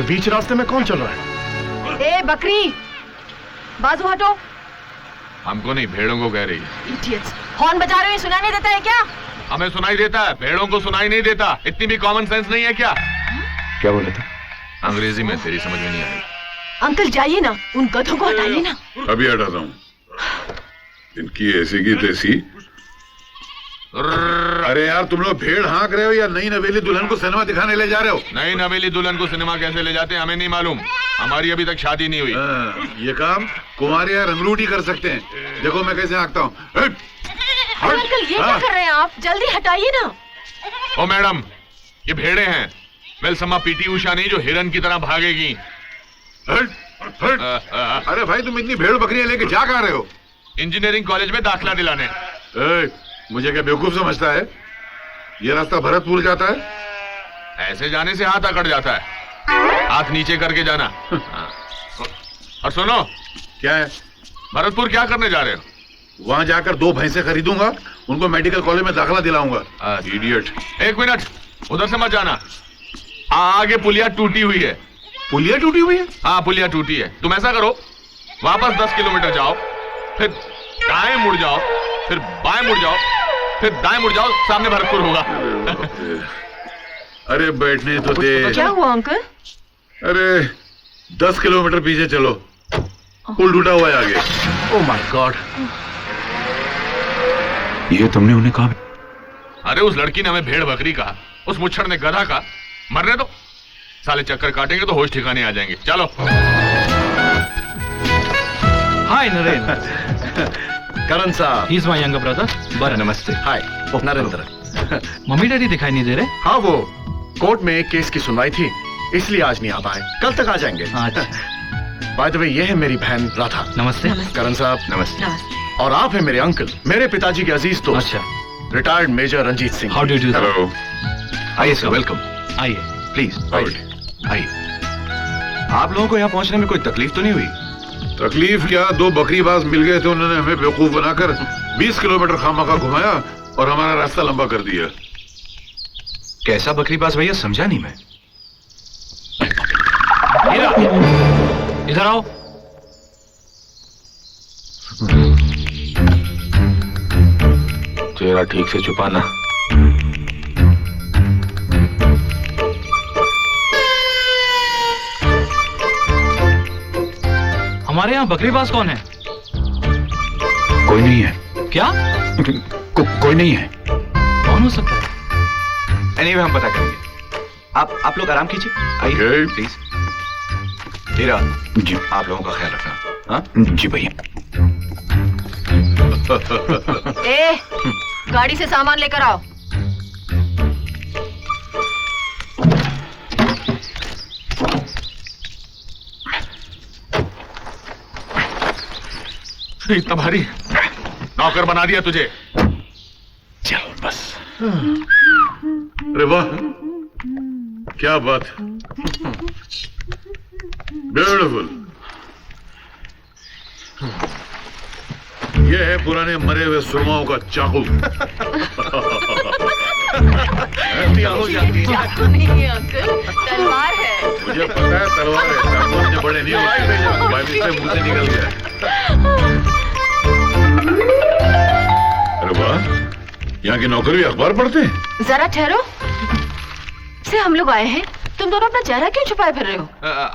बीच रास्ते में कौन चल रहा है? ए बकरी, बाजू हटो। हमको नहीं, भेड़ों को कह रही है। इडियट्स, हॉर्न बजा रहे हो, सुनाई नहीं देता है क्या? हमें सुनाई देता है, भेड़ों को सुनाई नहीं देता। इतनी भी कॉमन सेंस नहीं है क्या? क्या बोले थे? अंग्रेजी में, तेरी समझ में नहीं आई। अंकल जाइए ना, उन गधों को हटाइए ना। अभी हटाता हूँ। इनकी ऐसी की तैसी। अरे यार, तुम लोग भेड़ हाँक रहे हो या नई नवेली दुल्हन को सिनेमा दिखाने ले जा रहे हो? नई नवेली दुल्हन को सिनेमा कैसे ले जाते हैं हमें नहीं मालूम। हमारी अभी तक शादी नहीं हुई। ये काम कुमार या रंगरूटी कर सकते हैं। देखो मैं कैसे हाँकता हूँ। अंकल ये क्या कर रहे हैं आप? जल्दी हटाइए ना। ओ मैडम, ये भेड़े हैं। वेलसमा पीटी उषा नहीं जो हिरन की तरह भागेगी। अरे भाई, तुम इतनी भेड़ बकरियां लेके जा कहाँ रहे हो? इंजीनियरिंग कॉलेज में दाखिला दिलाने। मुझे क्या बेवकूफ समझता है? ये रास्ता भरतपुर जाता है। ऐसे जाने से हाथ अकड़ जाता है। हाथ नीचे करके जाना। और सुनो, क्या है? भरतपुर क्या करने जा रहे हो? वहां जाकर 2 भैंसे खरीदूंगा, उनको मेडिकल कॉलेज में दाखिला दिलाऊंगा। इडियट। 1 मिनट, उधर से मत जाना। आगे पुलिया टूटी हुई है। पुलिया टूटी हुई है? हाँ, पुलिया टूटी है। तुम ऐसा करो, वापस 10 किलोमीटर जाओ, फिर दाएं मुड़ जाओ, फिर बाएं मुड़ जाओ, फिर दाएं मुड़ जाओ, सामने भरतपुर होगा। अरे बैठने तो दे। क्या हुआ अंकल? अरे 10 किलोमीटर पीछे चलो, पुल टूटा हुआ है आगे। Oh my God. ये तुमने उन्हें कहा? अरे उस लड़की ने हमें भेड़ बकरी कहा, उस मुच्छड़ ने गधा कहा। मरने दो, साले चक्कर काटेंगे तो होश ठिकाने आ जाएंगे। चलो। हाय नरेंद्र। करण साहब, he is my younger brother. बड़ा नमस्ते। हाय नरेंद्र। मम्मी डैडी दिखाई नहीं दे रहे? हाँ, वो कोर्ट में एक केस की सुनवाई थी, इसलिए आज नहीं आ पाए। कल तक आ जाएंगे। बाय द वे, ये है मेरी बहन राधा। नमस्ते। करण साहब नमस्ते। और आप हैं मेरे अंकल, मेरे पिताजी के अजीज दोस्त। अच्छा, retired major Ranjit Singh. How do you do? Hello. आइए सर, वेलकम। आइए। प्लीज आइए। आप लोगों को यहाँ पहुँचने में कोई तकलीफ तो नहीं हुई? तकलीफ क्या, 2 बकरीबाज मिल गए थे, उन्होंने हमें बेवकूफ बनाकर 20 किलोमीटर खामखा घुमाया और हमारा रास्ता लंबा कर दिया। कैसा बकरीबाज भैया, समझा नहीं मैं। इधर आओ। चेहरा ठीक से छुपाना। हमारे यहाँ बकरीबाज कौन है? कोई नहीं है। क्या? कोई नहीं है। कौन हो सकता है? एनीवे, हम पता करेंगे। आप लोग आराम कीजिए। आइए प्लीज। हीरा जी, आप लोगों का ख्याल रखना। हाँ जी भैया। ए, गाड़ी से सामान लेकर आओ। इतना भारी नौकर बना दिया तुझे। चलो बस। अरे वाह, क्या बात है। ब्यूटीफुल। ये है पुराने मरे हुए सुरमाओं का चाकू। चाकू नहीं है अंकल, तलवार है। मुझे पता है तलवार है, चाकू इतने बड़े नहीं होते। मुंह से निकल गया। अरे वाह, यहाँ के नौकर भी अखबार पढ़ते हैं। जरा ठहरो, से हम लोग आए हैं, तुम दोनों अपना चेहरा क्यों छुपाए फिर रहे हो?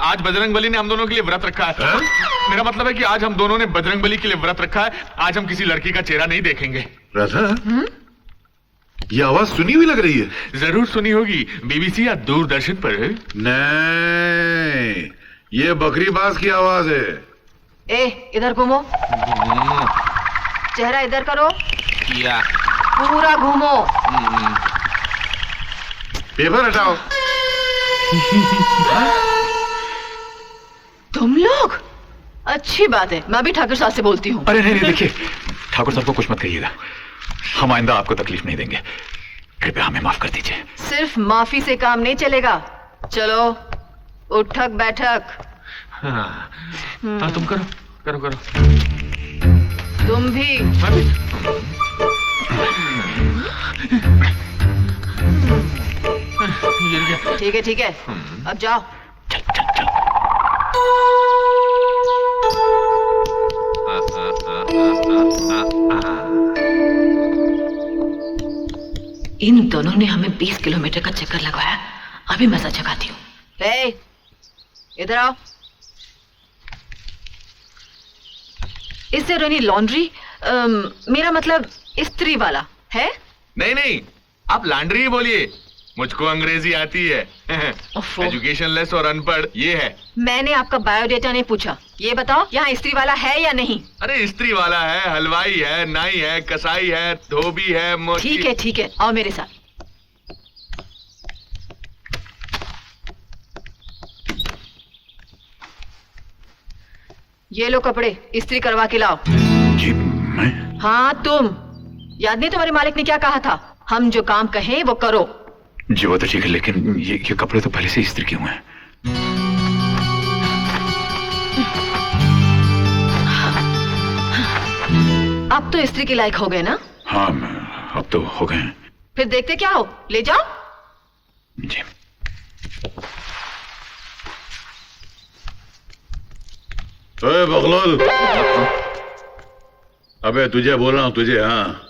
आज बजरंगबली ने हम दोनों के लिए व्रत रखा है। मेरा मतलब है कि आज हम दोनों ने बजरंगबली के लिए व्रत रखा है। आज हम किसी लड़की का चेहरा नहीं देखेंगे। राधा, ये आवाज सुनी हुई लग रही है। जरूर सुनी होगी, बीबीसी या दूरदर्शन पर। नहीं, ये बकरीबाज की आवाज है। ए, इधर घूमो। चेहरा इधर करो। किया। पूरा घूमो। पेपर हटाओ। तुम लोग? अच्छी बात है, मैं भी ठाकुर साहब से बोलती हूँ। अरे नहीं, देखिए, ठाकुर साहब को कुछ मत कहिएगा। हम आइंदा आपको तकलीफ नहीं देंगे। कृपया हमें माफ कर दीजिए। सिर्फ माफी से काम नहीं चलेगा। चलो, उठक बैठक। हाँ, तुम करो करो करो। तुम भी। ठीक है, अब जाओ। चल। इन दोनों ने हमें 20 किलोमीटर का चक्कर लगवाया। अभी मजा जगाती हूँ। हे, इधर आओ। इससे रोनी लॉन्ड्री, मेरा मतलब इस्त्री वाला है? नहीं नहीं, आप लॉन्ड्री ही बोलिए, मुझको अंग्रेजी आती है। एजुकेशन लेस और अनपढ़ ये है। मैंने आपका बायोडेटा नहीं पूछा, ये बताओ यहाँ इस्त्री वाला है या नहीं? अरे इस्त्री वाला है, हलवाई है, नाई है, कसाई है, धोबी है। ठीक है, आओ मेरे साथ। ये लो कपड़े, इस्त्री करवा के लाओ। जी मैं? हाँ तुम। याद नहीं तुम्हारे मालिक ने क्या कहा था? हम जो काम कहें वो करो। जी वो तो ठीक है, लेकिन ये कपड़े तो पहले से इस्त्री किए हुए हैं। अब तो इस्त्री के लायक हो गए ना? हाँ अब तो हो गए हैं। फिर देखते क्या हो, ले जाओ। जी। अरे बगलोल, अबे तुझे बोल रहा हूँ, तुझे। हाँ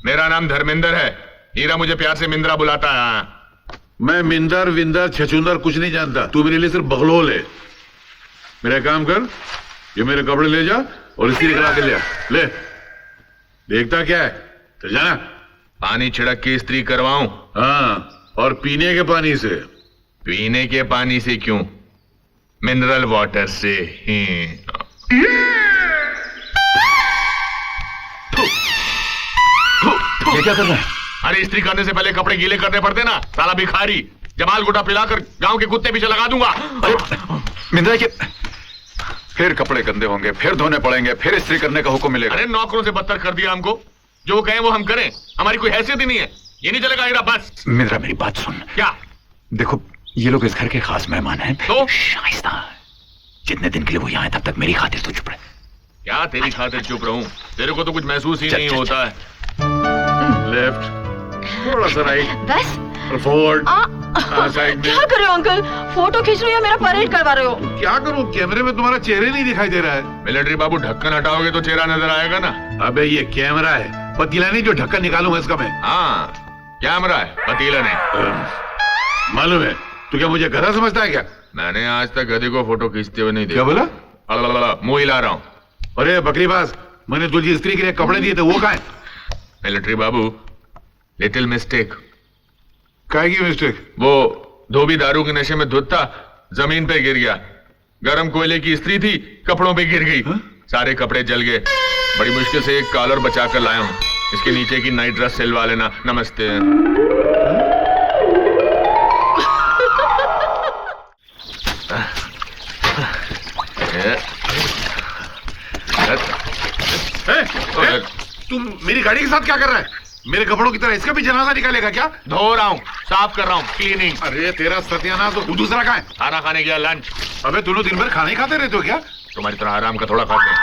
मेरा नाम धर्मेंद्र है, हीरा मुझे प्यार से मिंद्रा बुलाता है। हाँ। मैं मिंदर विंदर छछुंदर कुछ नहीं जानता, तू मेरे लिए सिर्फ बगलोल है। मेरा काम कर, ये मेरे कपड़े ले जा और इस्त्री करा के ले आ। ले, देखता क्या है, चल जाना। पानी छिड़क के इस्त्री करवाऊं? हाँ, और पीने के पानी से। पीने के पानी से क्यों? मिनरल वाटर से। ये क्या कर रहा है? अरे इस्त्री करने से पहले कपड़े गीले करने पड़ते ना, साला भिखारी। जमाल गुटा पिलाकर गांव के कुत्ते पीछे लगा दूंगा। मिंद्रा के फिर कपड़े गंदे होंगे, फिर धोने पड़ेंगे, फिर इस्त्री करने का हुक्म मिलेगा। अरे नौकरों से बदतर कर दिया हमको, जो कहें वो हम करें, हमारी कोई हैसियत ही नहीं है। ये नहीं चलेगा हीरा, बस। मिंद्रा मेरी बात सुन। क्या? देखो ये लोग इस घर के खास मेहमान हैं। तो शाइस्ता, जितने दिन के लिए वो यहाँ है तब तक मेरी खातिर तो चुप रहे। क्या तेरी खातिर चुप रहूं? तेरे को तो कुछ महसूस ही नहीं होता है। लेफ्ट, थोड़ा सा राइट, बस। फॉरवर्ड, साइड में। क्या कर रहे हो अंकल? फोटो खींच रहे हो या मेरा परेड करवा रहे हो? क्या करूं, कैमरे में तुम्हारा चेहरे नहीं दिखाई दे रहा है। मिलिट्री बाबू, ढक्कन हटाओगे तो चेहरा नजर आएगा ना। अबे ये कैमरा है, पतीला नहीं जो ढक्कन निकालूंगा इसका मैं। हाँ, कैमरा है, पतीला नहीं। मालूम है, तू क्या मुझे गधा समझता है क्या? मैंने आज तक गधे को फोटो खींचते हुए नहीं देखा। क्या बोला? मुंह हिला रहा हूँ। अरे बकरीबाज, मैंने तुझे स्त्री के लिए कपड़े दिए थे, वो कहाँ है? मिलिट्री बाबू, लिटिल मिस्टेक। क्या की मिस्टेक? वो धोबी दारू के नशे में धुत था, जमीन पे गिर गया। गरम कोयले की इस्त्री थी, कपड़ों पे गिर गई। सारे कपड़े जल गए। बड़ी मुश्किल से एक कॉलर बचा कर लाया हूँ। इसके नीचे की नाइट ड्रेस सिलवा लेना। नमस्ते। तुम मेरी गाड़ी के साथ क्या कर रहा है? मेरे कपड़ों की तरह इसका भी जनाजा निकालेगा क्या? धो रहा हूँ, साफ कर रहा हूँ, क्लीनिंग। अरे तेरा सत्यानाश, तो दूसरा कहाँ है? खाना खाने गया, लंच। अबे दोनों दिन भर खाना ही खाते रहते हो क्या? तुम्हारी तरह आराम का थोड़ा खाते हैं।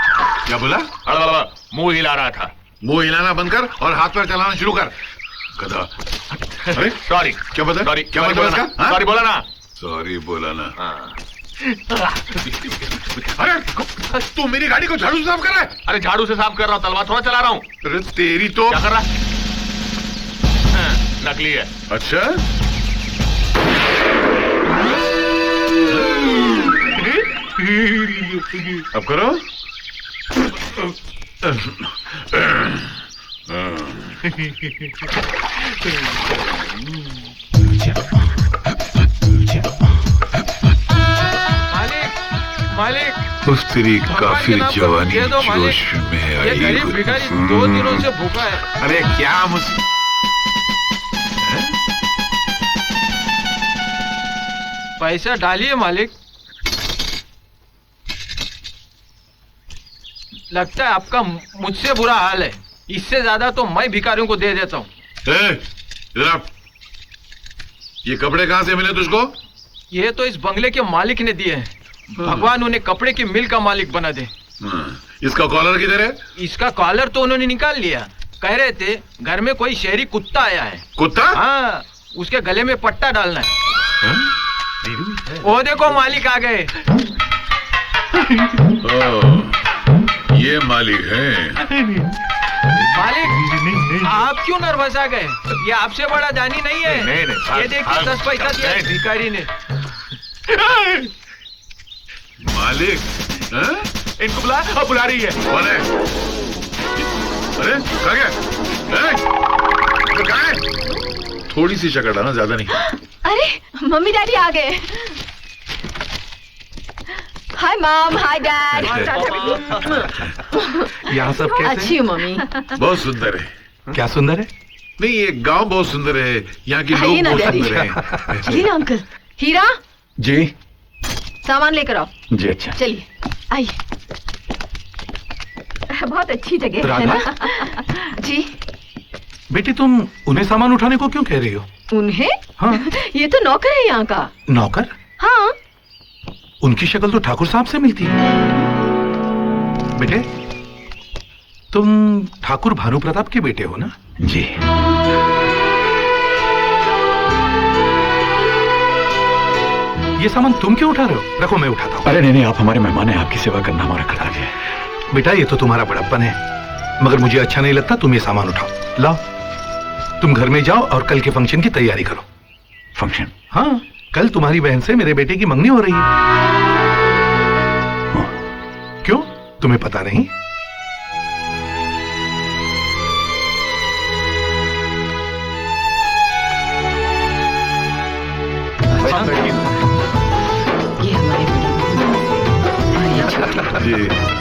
क्या बोला? मुंह हिला रहा था। मुंह हिलाना बंद कर और हाथ पैर चलाना शुरू कर, गधा। अरे सॉरी। क्या बता? सॉरी, क्या बता इसका? सॉरी बोला ना। सॉरी बोला ना। हाँ। अरे तू मेरी गाड़ी को झाड़ू से साफ कर रहा है? अरे झाड़ू से साफ कर रहा हूँ, तलवार थोड़ा चला रहा हूँ। अरे तेरी तो। क्या कर रहा है? नकली है। अच्छा, अब करो। मालिक, उस तेरी काफिर जवानी जोश में ये आई। गरीब भिखारी 2 दिनों से भूखा है। अरे क्या पैसा डालिए मालिक। लगता है आपका मुझसे बुरा हाल है, इससे ज्यादा तो मैं भिखारियों को दे देता हूँ। ये कपड़े कहाँ से मिले तुझको? ये तो इस बंगले के मालिक ने दिए हैं। भगवान उन्हें कपड़े की मिल का मालिक बना दे। इसका कॉलर किधर है? इसका कॉलर तो उन्होंने निकाल लिया। कह रहे थे घर में कोई शहरी कुत्ता आया है। कुत्ता? हाँ, उसके गले में पट्टा डालना है। वो देखो मालिक आ गए। ये मालिक है। मालिक आप क्यों नर्वस आ गए? ये आपसे बड़ा दानी नहीं है। नहीं, ये देखिए 10 पैसा दिया नहीं। भिखारी ने। मालिक हैं? इनको बुला रही है। कौन है? अरे कहाँ गया? तो कहाँ है? थोड़ी सी शक्ल डालना, ज्यादा नहीं। अरे मम्मी डैडी आ गए। Hi mom, hi dad. यहाँ सब कैसे अच्छी हूँ मम्मी। बहुत सुंदर है। हैं? क्या सुंदर है? नहीं, ये गांव बहुत सुंदर है, यहाँ के आइए लोग ना, बहुत डैडी। सुंदर हैं। चलिए ना अंकल। हीरा जी सामान लेकर आओ। जी अच्छा। चलिए आइए। बहुत अच्छी जगह है राधा? ना? जी बेटी तुम उन्हें सामान उठाने को क्यों कह रही हो? उन्हें? हाँ। ये तो नौकर है यहाँ का। नौकर? हाँ। उनकी शक्ल तो ठाकुर साहब से मिलती है। बेटे तुम ठाकुर भानु प्रताप के बेटे हो ना? जी। ये सामान तुम क्यों उठा रहे हो? रखो मैं उठाता हूँ। अरे नहीं, आप हमारे मेहमान हैं, आपकी सेवा करना हमारा कर्तव्य है। बेटा ये तो तुम्हारा बड़प्पन है, मगर मुझे अच्छा नहीं लगता तुम ये सामान उठाओ। लाओ तुम घर में जाओ और कल के फंक्शन की तैयारी करो। फंक्शन? हाँ, कल तुम्हारी बहन से मेरे बेटे की मंगनी हो रही है। क्यों, तुम्हें पता नहीं? ये हमारी बड़ी बहू और ये छोटी। जी।